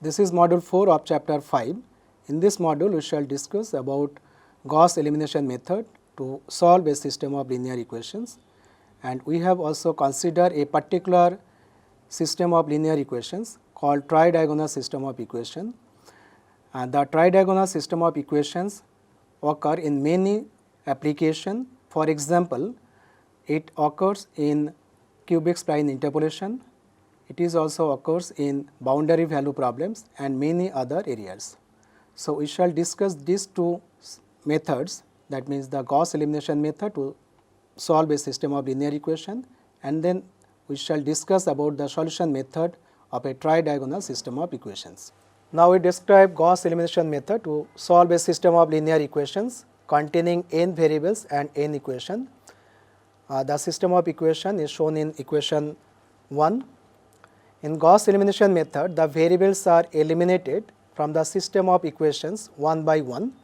This is module 4 of chapter 5. In this module, we shall discuss about Gauss elimination method to solve a system of linear equations, and we have also considered a particular system of linear equations called tridiagonal system of equation. And the tridiagonal system of equations occur in many applications. For example, it occurs in cubic spline interpolation. It is also occurs in boundary value problems and many other areas. So, we shall discuss these two methods, that means the Gauss elimination method to solve a system of linear equation, and then we shall discuss about the solution method of a tridiagonal system of equations. Now, we describe Gauss elimination method to solve a system of linear equations containing n variables and n equation. The system of equation is shown in equation 1. In Gauss elimination method, the variables are eliminated from the system of equations one by one.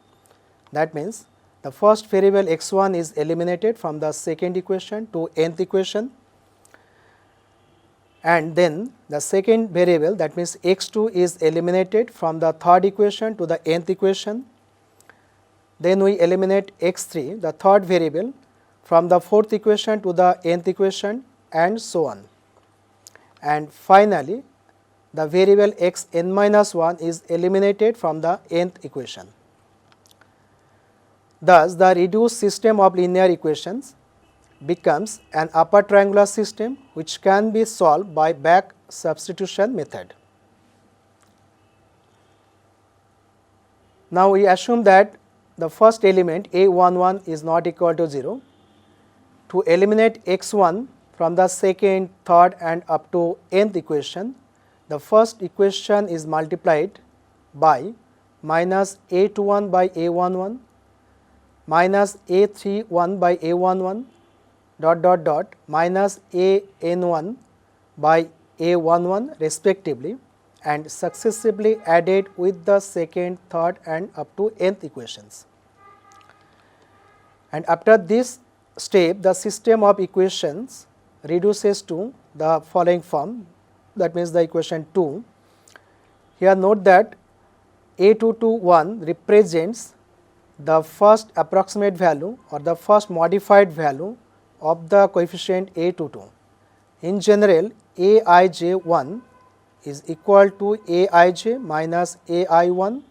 That means, the first variable x1 is eliminated from the second equation to nth equation, and then the second variable, that means x2, is eliminated from the third equation to the nth equation. Then we eliminate x3, the third variable, from the fourth equation to the nth equation, and so on. And finally, the variable x n minus 1 is eliminated from the nth equation. Thus, the reduced system of linear equations becomes an upper triangular system which can be solved by back substitution method. Now, we assume that the first element a11 is not equal to 0. To eliminate x1 from the second, third and up to nth equation, the first equation is multiplied by minus a21 by a11 minus a31 by a11 dot minus an1 by a11 respectively, and successively added with the second, third and up to nth equations. And after this step, the system of equations reduces to the following form, that means the equation 2. Here note that a221 represents the first approximate value or the first modified value of the coefficient a22. In general, aij1 is equal to aij minus ai1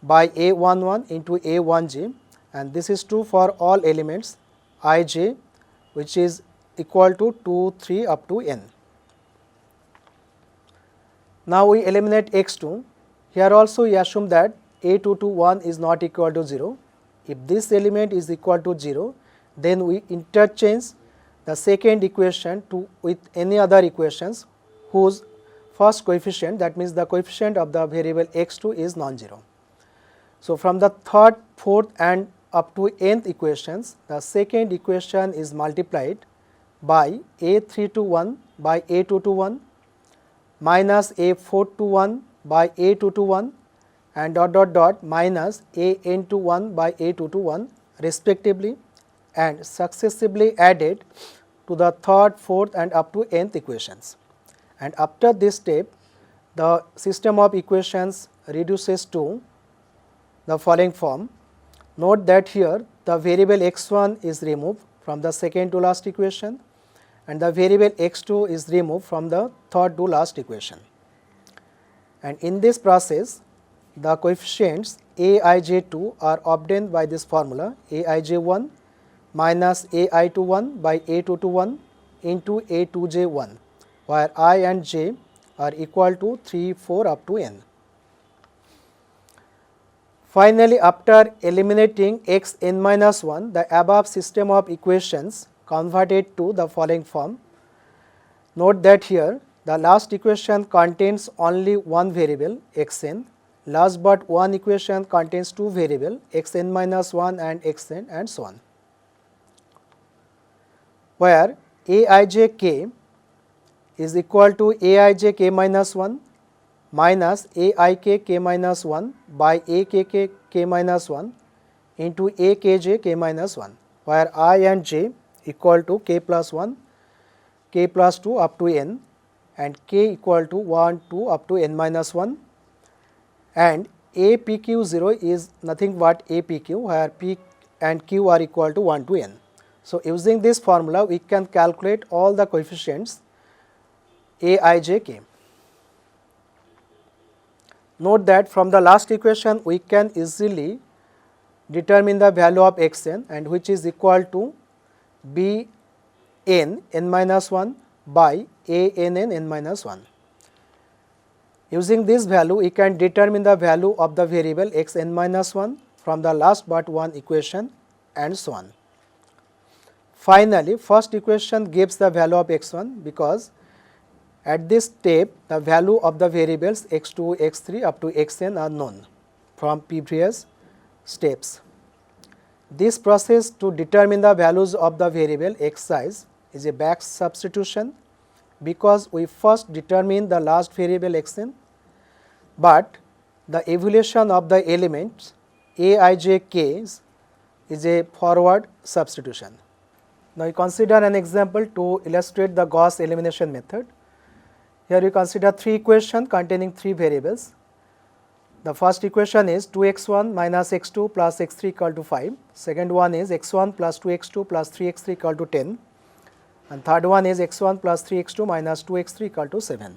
by a11 into a1j, and this is true for all elements ij, which is equal to 2, 3 up to n. Now, we eliminate x2. Here also we assume that a221 is not equal to 0. If this element is equal to 0, then we interchange the second equation with any other equations whose first coefficient, that means the coefficient of the variable x2, is non-zero. So, from the third, fourth and up to nth equations, the second equation is multiplied by a321 by a221 minus a421 by a221 and dot minus an21 by a221 respectively, and successively added to the third, fourth and up to nth equations. And after this step, the system of equations reduces to the following form. Note that here the variable x1 is removed from the second to last equation, and the variable x2 is removed from the third to last equation. And in this process, the coefficients aij2 are obtained by this formula, aij1 minus ai21 by a221 into a2j1, where I and j are equal to 3, 4 up to n. Finally, after eliminating x n minus 1, the above system of equations converted to the following form. Note that here the last equation contains only one variable x n, last but one equation contains two variables x n minus 1 and x n and so on, where aijk is equal to aij k minus 1 minus aik k minus 1 by akk k minus 1 into akj k minus 1, where I and j equal to k plus 1, k plus 2 up to n, and k equal to 1, 2 up to n minus 1, and APQ0 is nothing but APQ, where P and Q are equal to 1 to n. So, using this formula we can calculate all the coefficients Aij k. Note that from the last equation we can easily determine the value of xn, and which is equal to b n minus 1 by a n n minus 1. Using this value we can determine the value of the variable x n minus 1 from the last but one equation and so on. Finally, first equation gives the value of x1 because at this step the value of the variables x2, x3 up to xn are known from previous steps. This process to determine the values of the variable xi is a back substitution because we first determine the last variable xn, but the evaluation of the elements aij k is a forward substitution. Now, we consider an example to illustrate the Gauss elimination method. Here we consider three equations containing three variables. The first equation is 2x1 minus x2 plus x3 equal to 5. Second one is x1 plus 2x2 plus 3x3 equal to 10. And third one is x1 plus 3x2 minus 2x3 equal to 7.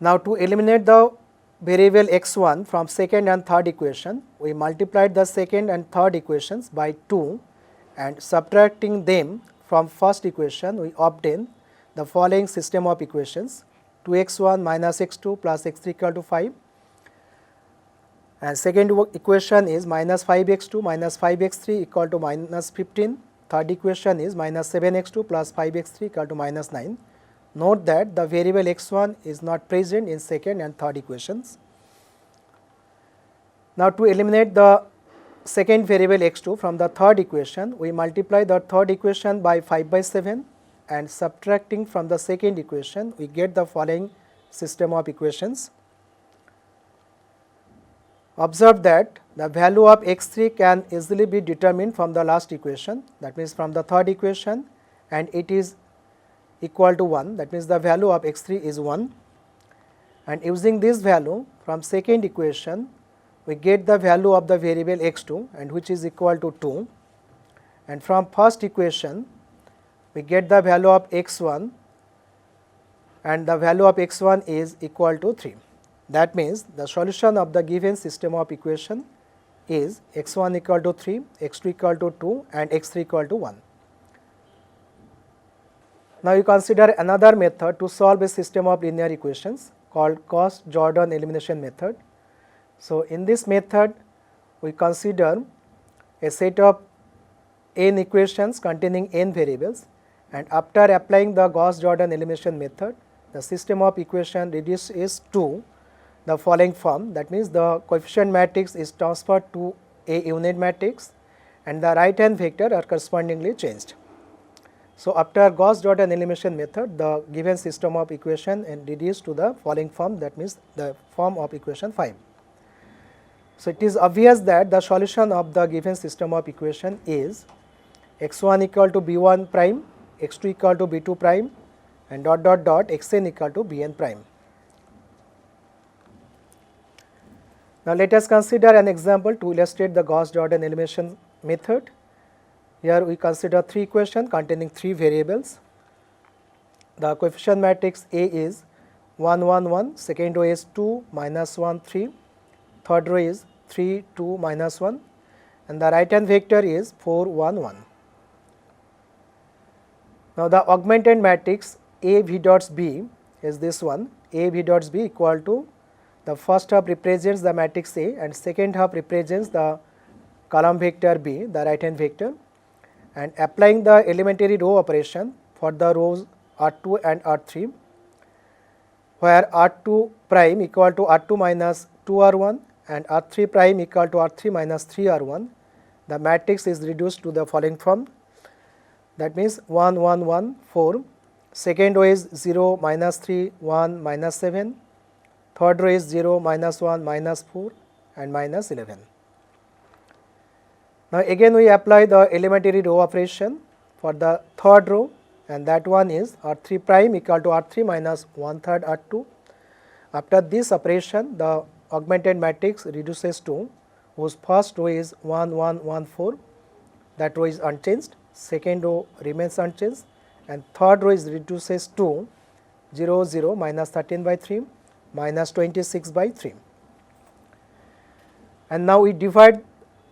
Now, to eliminate the variable x1 from second and third equation, we multiplied the second and third equations by 2, and subtracting them from first equation we obtain the following system of equations: 2x1 minus x2 plus x3 equal to 5, and second equation is minus 5x2 minus 5x3 equal to minus 15. Third equation is minus 7x2 plus 5x3 equal to minus 9. Note that the variable x1 is not present in second and third equations. Now, to eliminate the second variable x2 from the third equation, we multiply the third equation by 5 by 7, and subtracting from the second equation we get the following system of equations. Observe that the value of x3 can easily be determined from the last equation, that means from the third equation, and it is equal to 1, that means the value of x3 is 1, and using this value from second equation we get the value of the variable x2, and which is equal to 2, and from first equation we get the value of x1, and the value of x1 is equal to 3. That means the solution of the given system of equation is x1 equal to 3, x2 equal to 2, and x3 equal to 1. Now, you consider another method to solve a system of linear equations called Gauss-Jordan elimination method. So, in this method we consider a set of n equations containing n variables, and after applying the Gauss-Jordan elimination method, the system of equation reduces to the following form, that means the coefficient matrix is transferred to a unit matrix and the right hand vector are correspondingly changed. So, after Gauss-Jordan elimination method, the given system of equation is reduced to the following form, that means the form of equation 5. So, it is obvious that the solution of the given system of equation is x1 equal to b1 prime, x2 equal to b2 prime, and dot dot dot xn equal to bn prime. Now, let us consider an example to illustrate the Gauss-Jordan elimination method. Here we consider three equations containing three variables. The coefficient matrix A is 1 1 1, second row is 2 minus 1 3, third row is 3 2 minus 1, and the right hand vector is 4 1 1. Now, the augmented matrix A V dots B is this one. A V dots B equal to, the first half represents the matrix A and second half represents the column vector B, the right hand vector, and applying the elementary row operation for the rows R2 and R3, where R2 prime equal to R2 minus 2R1 and R3 prime equal to R3 minus 3R1, the matrix is reduced to the following form, that means 1 1 1 4, second row is 0 minus 3 1 minus 7, third row is 0 minus 1 minus 4 and minus 11. Now, again we apply the elementary row operation for the third row, and that one is R3 prime equal to R3 minus 1/3 R2, After this operation, the augmented matrix reduces to whose first row is 1 1 1 4, that row is unchanged, second row remains unchanged, and third row is reduces to 0 0 minus 13 by 3 minus 26 by 3. And now we divide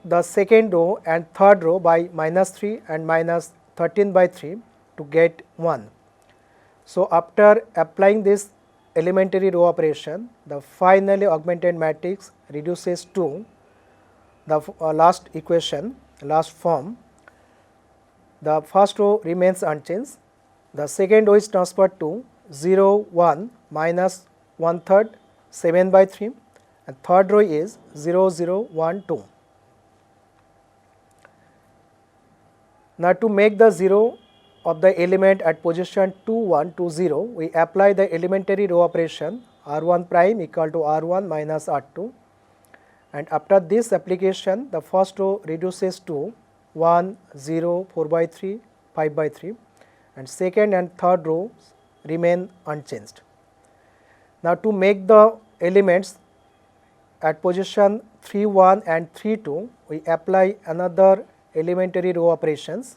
the second row and third row by minus 3 and minus 13 by 3 to get 1. So after applying this elementary row operation, the finally augmented matrix reduces to the last equation, last form. The first row remains unchanged, the second row is transferred to 0 1 minus 1/3 7 by 3, and third row is 0 0 1 2. Now to make the 0 of the element at position 2 1 2 0, we apply the elementary row operation r1 prime equal to r1 minus r2, and after this application the first row reduces to 1 0 4 by 3 5 by 3, and second and third rows remain unchanged. Now to make the elements at position 3 1 and 3 2, we apply another elementary row operations,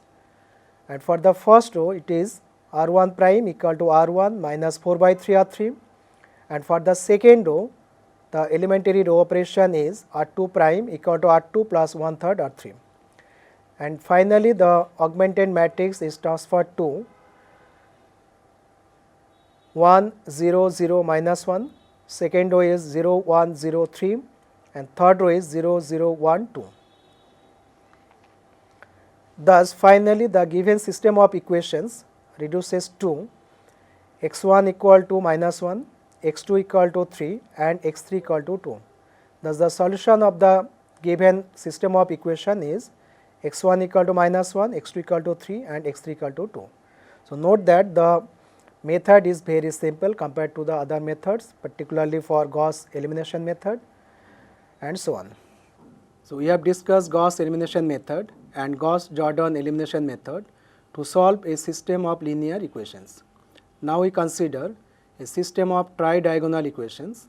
and for the first row it is r1 prime equal to r1 minus 4 by 3 r3, and for the second row the elementary row operation is r2 prime equal to r2 plus 1/3 r3, and finally the augmented matrix is transferred to 1 0 0 minus 1, second row is 0 1 0 3, and third row is 0 0 1 2. Thus finally the given system of equations reduces to x1 equal to minus 1, x2 equal to 3, and x3 equal to 2. Thus the solution of the given system of equation is x1 equal to minus 1, x2 equal to 3, and x3 equal to 2. So note that the method is very simple compared to the other methods, particularly for Gauss elimination method and so on. So we have discussed Gauss elimination method and Gauss-Jordan elimination method to solve a system of linear equations. Now we consider a system of tridiagonal equations.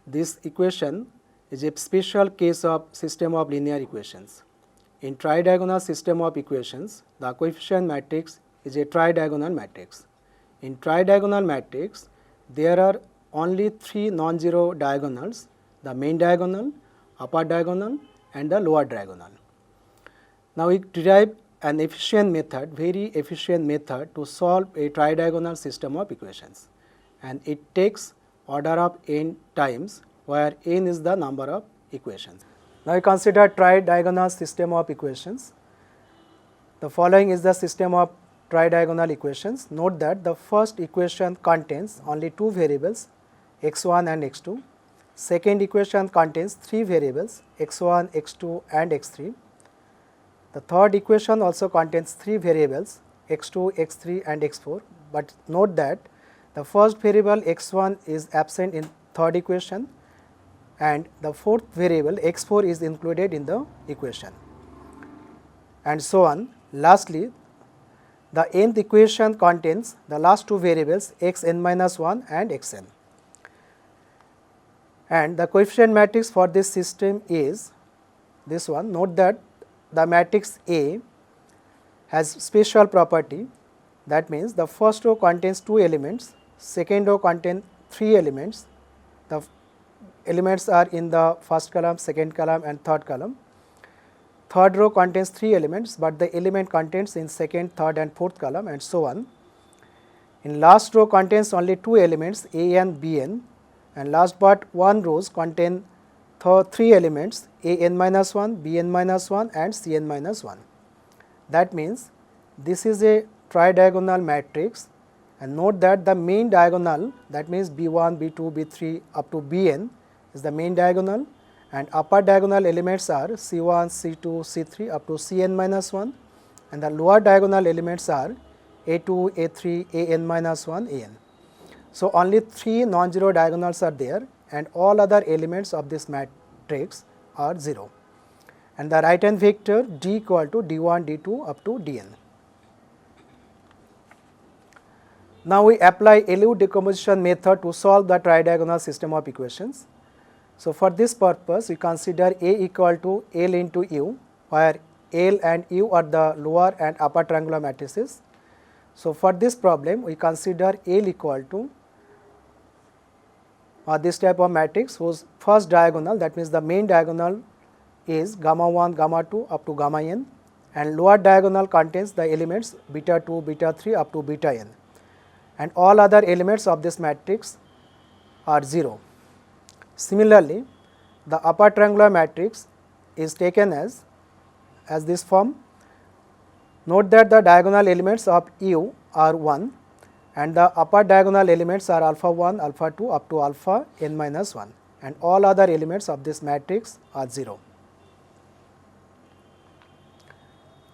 This equation is a special case of system of linear equations. In tridiagonal system of equations, the coefficient matrix is a tridiagonal matrix. In tridiagonal matrix, there are only 3 non-zero diagonals: the main diagonal, upper diagonal, and the lower diagonal. Now we derive an efficient method, very efficient method to solve a tridiagonal system of equations, and it takes order of n times, where n is the number of equations. Now we consider tridiagonal system of equations. The following is the system of tridiagonal equations. Note that the first equation contains only 2 variables, x1 and x2. Second equation contains 3 variables, x1, x2 and x3. The third equation also contains 3 variables, x2, x3 and x4, but note that the first variable x1 is absent in third equation, and the fourth variable x4 is included in the equation, and so on. Lastly, the nth equation contains the last 2 variables xn minus 1 and xn, and the coefficient matrix for this system is this one. Note that the matrix A has special property, that means the first row contains 2 elements, second row contains 3 elements. The elements are in the first column, second column and third column. Third row contains 3 elements, but the element contains in second, third and fourth column, and so on. In last row contains only 2 elements, a n, b n, and last but 1 rows contain 3 elements, a n minus 1, b n minus 1 and c n minus 1. That means this is a tridiagonal matrix, and note that the main diagonal, that means b1, b2, b3 up to bn is the main diagonal, and upper diagonal elements are c1, c2, c3 up to cn minus 1, and the lower diagonal elements are a2, a3, an minus 1, an. So only 3 non-zero diagonals are there, and all other elements of this matrix are 0, and the right hand vector d equal to d1, d2 up to dn. Now we apply LU decomposition method to solve the tridiagonal system of equations. So for this purpose, we consider A equal to L into U, where L and U are the lower and upper triangular matrices. So for this problem, we consider L equal to this type of matrix whose first diagonal, that means the main diagonal, is gamma 1, gamma 2 up to gamma n, and lower diagonal contains the elements beta 2, beta 3 up to beta n, and all other elements of this matrix are 0. Similarly, the upper triangular matrix is taken as this form. Note that the diagonal elements of U are 1 and the upper diagonal elements are alpha 1, alpha 2 up to alpha n minus 1, and all other elements of this matrix are 0.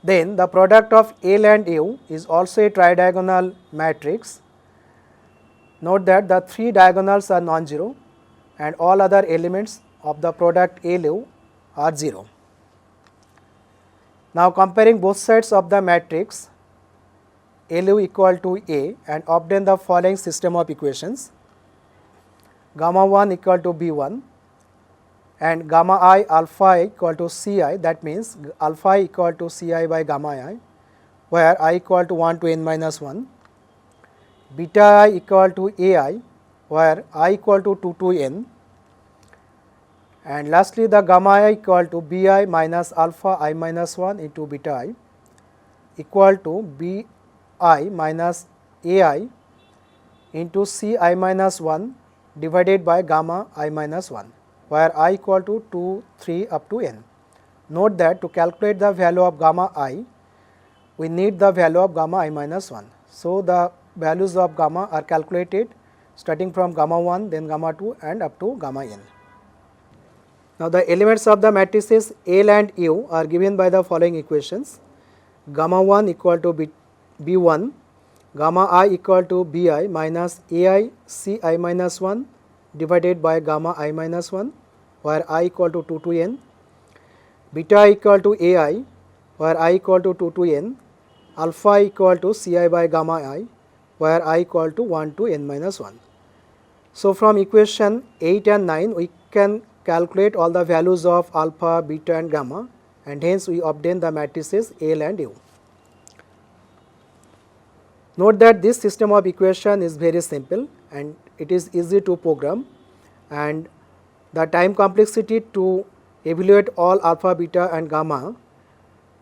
Then the product of L and U is also a tridiagonal matrix. Note that the three diagonals are non-zero and all other elements of the product LU are 0. Now comparing both sides of the matrix LU equal to A and obtain the following system of equations: gamma 1 equal to B1 and gamma I alpha I equal to Ci, that means alpha I equal to Ci by gamma I, where I equal to 1 to n minus 1, beta I equal to Ai, where I equal to 2 to n, and lastly the gamma I equal to Bi minus alpha I minus 1 into beta I equal to Bi minus Ai into Ci minus 1 divided by gamma I minus 1, where I equal to 2, 3 up to n. Note that to calculate the value of gamma I, we need the value of gamma I minus 1. So the values of gamma are calculated starting from gamma 1, then gamma 2 and up to gamma n. Now the elements of the matrices L and U are given by the following equations: gamma 1 equal to B1, gamma I equal to Bi minus Ai Ci minus 1 divided by gamma I minus 1, where I equal to 2 to n, beta I equal to Ai, where I equal to 2 to n, alpha I equal to Ci by gamma I, where I equal to 1 to n minus 1. So from equation 8 and 9 we can calculate all the values of alpha, beta and gamma, and hence we obtain the matrices L and U. Note that this system of equation is very simple and it is easy to program, and the time complexity to evaluate all alpha, beta and gamma,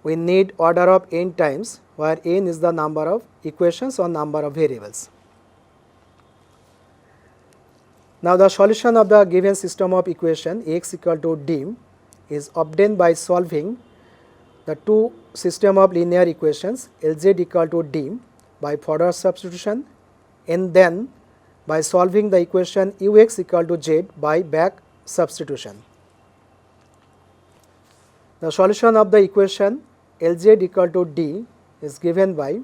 we need order of n times, where n is the number of equations or number of variables. Now the solution of the given system of equation Ax equal to d is obtained by solving the two system of linear equations Lz equal to d by forward substitution, and then by solving the equation Ux equal to z by back substitution. The solution of the equation Lz equal to d is given by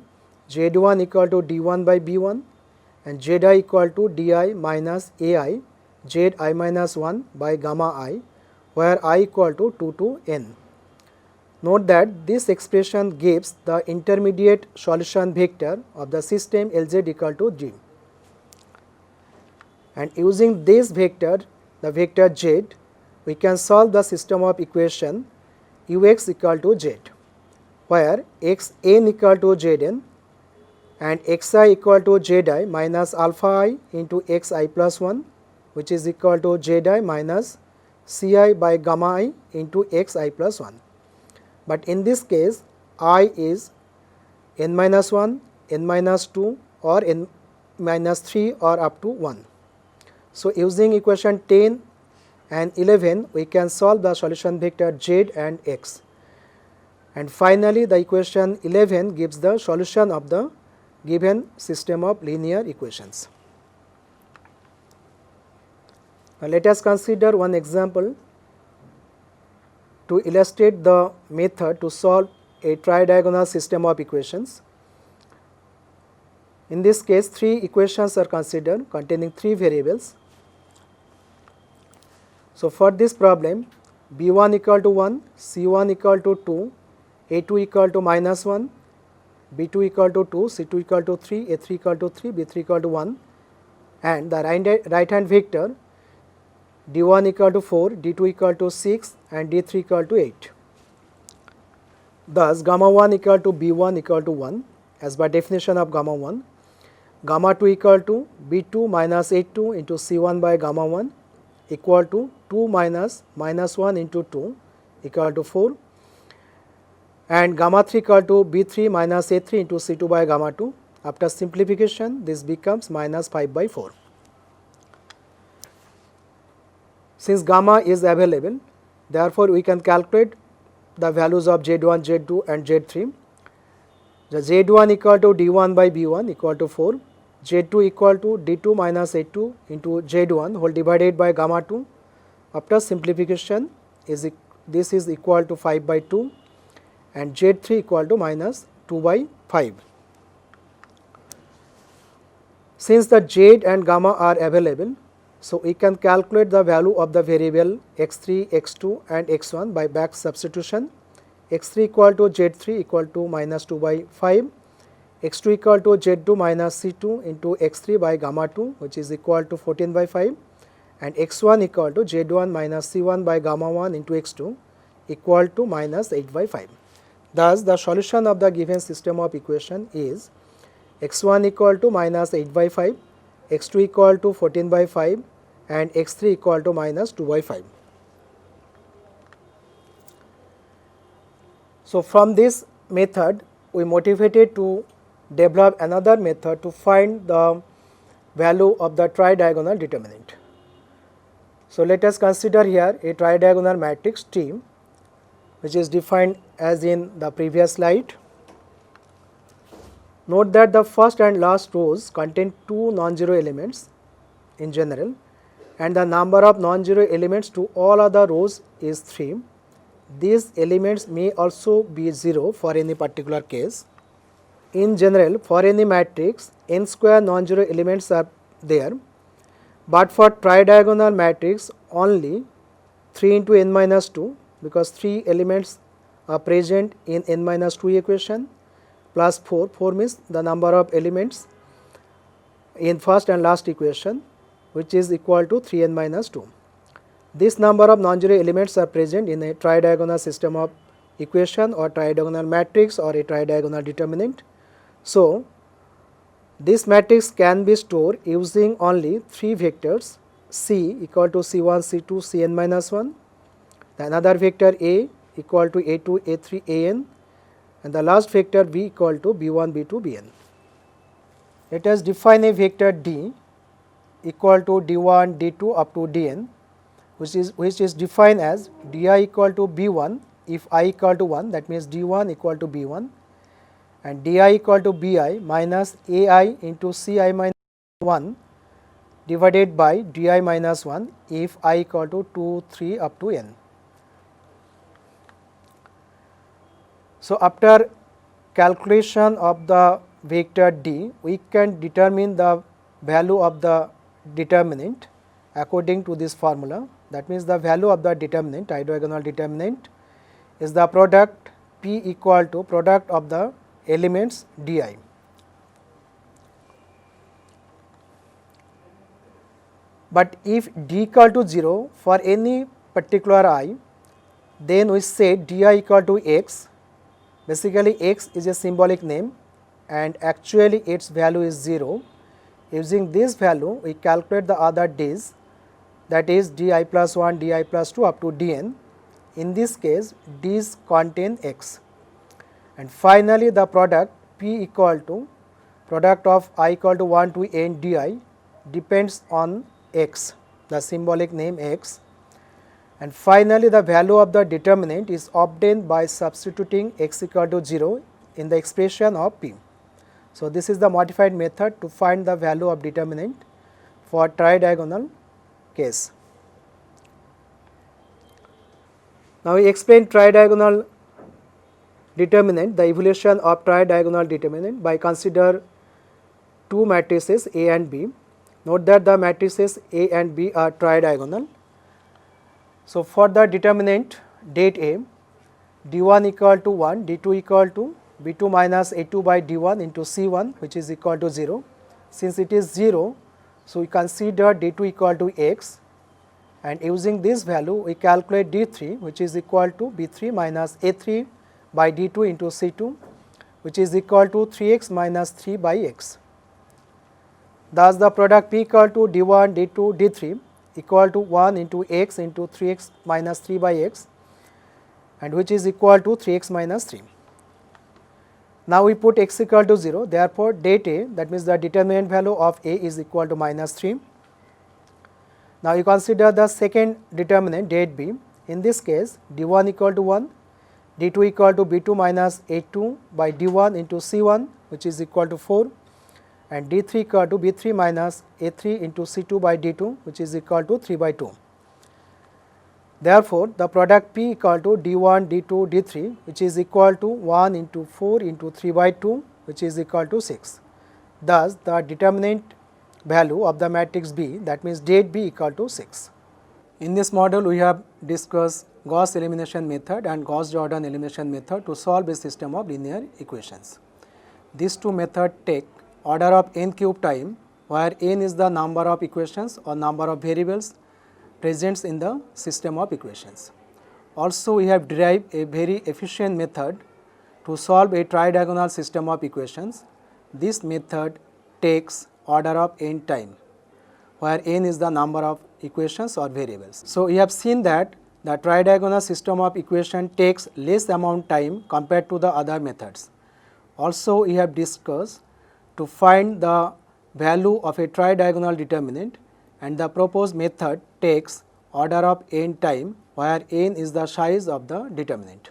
z1 equal to d1 by b1 and zi equal to di minus ai zi minus 1 by gamma I, where I equal to 2 to n. Note that this expression gives the intermediate solution vector of the system Lz equal to d, and using this vector, the vector z, we can solve the system of equation Ux equal to z, where xn equal to zn and xi equal to zi minus alpha I into xi plus 1, which is equal to zi minus ci by gamma I into xi plus 1. But in this case I is n minus 1, n minus 2 or n minus 3 or up to 1. So using equation 10 and 11 we can solve the solution vector z and x, and finally the equation 11 gives the solution of the given system of linear equations. Now let us consider one example to illustrate the method to solve a tridiagonal system of equations. In this case, three equations are considered containing three variables. So for this problem, b1 equal to 1, c1 equal to 2, a2 equal to minus 1, B2 equal to 2, C2 equal to 3, A3 equal to 3, B3 equal to 1, and the right hand vector D1 equal to 4, D2 equal to 6, and D3 equal to 8. Thus, gamma 1 equal to B1 equal to 1 as by definition of gamma 1, gamma 2 equal to B2 minus A2 into C1 by gamma 1 equal to 2 minus minus 1 into 2 equal to 4, and gamma 3 equal to B3 minus A3 into C2 by gamma 2. After simplification, this becomes minus 5 by 4. Since gamma is available, therefore we can calculate the values of Z1, Z2 and Z3. The Z1 equal to D1 by B1 equal to 4, Z2 equal to D2 minus A2 into Z1 whole divided by gamma 2. After simplification, this is equal to 5 by 2, and Z3 equal to minus 2 by 5. Since the Z and gamma are available, so we can calculate the value of the variable x3, x2 and x1 by back substitution. x3 equal to Z3 equal to minus 2 by 5, x2 equal to Z2 minus C2 into x3 by gamma 2, which is equal to 14 by 5, and x1 equal to Z1 minus C1 by gamma 1 into x2 equal to minus 8 by 5. Thus, the solution of the given system of equation is x1 equal to minus 8 by 5, x2 equal to 14 by 5, and x3 equal to minus 2 by 5. So, from this method, we motivated to develop another method to find the value of the tridiagonal determinant. So, let us consider here a tridiagonal matrix T, which is defined as in the previous slide. Note that the first and last rows contain two non-zero elements in general, and the number of non-zero elements to all other rows is 3. These elements may also be 0 for any particular case. In general, for any matrix, n square non-zero elements are there, but for tridiagonal matrix only 3 into n minus 2, because 3 elements are present in n minus 2 equation, plus 4, 4 means the number of elements in first and last equation, which is equal to 3n minus 2. This number of non-zero elements are present in a tridiagonal system of equation or tridiagonal matrix or a tridiagonal determinant. So, this matrix can be stored using only 3 vectors C equal to C1, C2, Cn minus 1, another vector A equal to A2, A3, An, and the last vector V equal to B1, B2, Bn. Let us define a vector D equal to D1, D2 up to Dn, which is defined as Di equal to B1 if I equal to 1, that means D1 equal to B1, and Di equal to Bi minus Ai into Ci minus 1 divided by Di minus 1 if I equal to 2, 3 up to n. So, after calculation of the vector D, we can determine the value of the determinant according to this formula. That means the value of the determinant, tridiagonal determinant, is the product P equal to product of the elements Di. But if D equal to 0 for any particular I, then we say Di equal to x. Basically, x is a symbolic name and actually its value is 0. Using this value, we calculate the other D's, that is Di plus 1, Di plus 2 up to Dn. In this case, D's contain x. And finally, the product P equal to product of I equal to 1 to n Di depends on x, the symbolic name x. And finally, the value of the determinant is obtained by substituting x equal to 0 in the expression of P. So, this is the modified method to find the value of determinant for tridiagonal case. Now, we explain tridiagonal determinant, the evaluation of tridiagonal determinant by consider two matrices A and B. Note that the matrices A and B are tridiagonal. So, for the determinant det A, d1 equal to 1, d2 equal to b2 minus a2 by d1 into c1, which is equal to 0. Since it is 0, so we consider d2 equal to x, and using this value we calculate d3, which is equal to b3 minus a3 by d2 into c2, which is equal to 3x minus 3 by x. Thus the product p equal to d1, d2, d3 equal to 1 into x into 3x minus 3 by x, and which is equal to 3x minus 3. Now we put x equal to 0, therefore det A, that means the determinant value of A is equal to minus 3. Now you consider the second determinant det B. In this case d1 equal to 1, d2 equal to b2 minus a2 by d1 into c1, which is equal to 4, and d3 equal to b3 minus a3 into c2 by d2, which is equal to 3 by 2. Therefore, the product P equal to d1, d2, d3, which is equal to 1 into 4 into 3 by 2, which is equal to 6. Thus, the determinant value of the matrix B, that means det B equal to 6. In this model, we have discussed Gauss elimination method and Gauss-Jordan elimination method to solve a system of linear equations. These two methods take order of n cube time, where n is the number of equations or number of variables present in the system of equations. Also, we have derived a very efficient method to solve a tridiagonal system of equations. This method takes order of n time, where n is the number of equations or variables. So, we have seen that the tridiagonal system of equation takes less amount time compared to the other methods. Also, we have discussed to find the value of a tridiagonal determinant, and the proposed method takes order of n time, where n is the size of the determinant.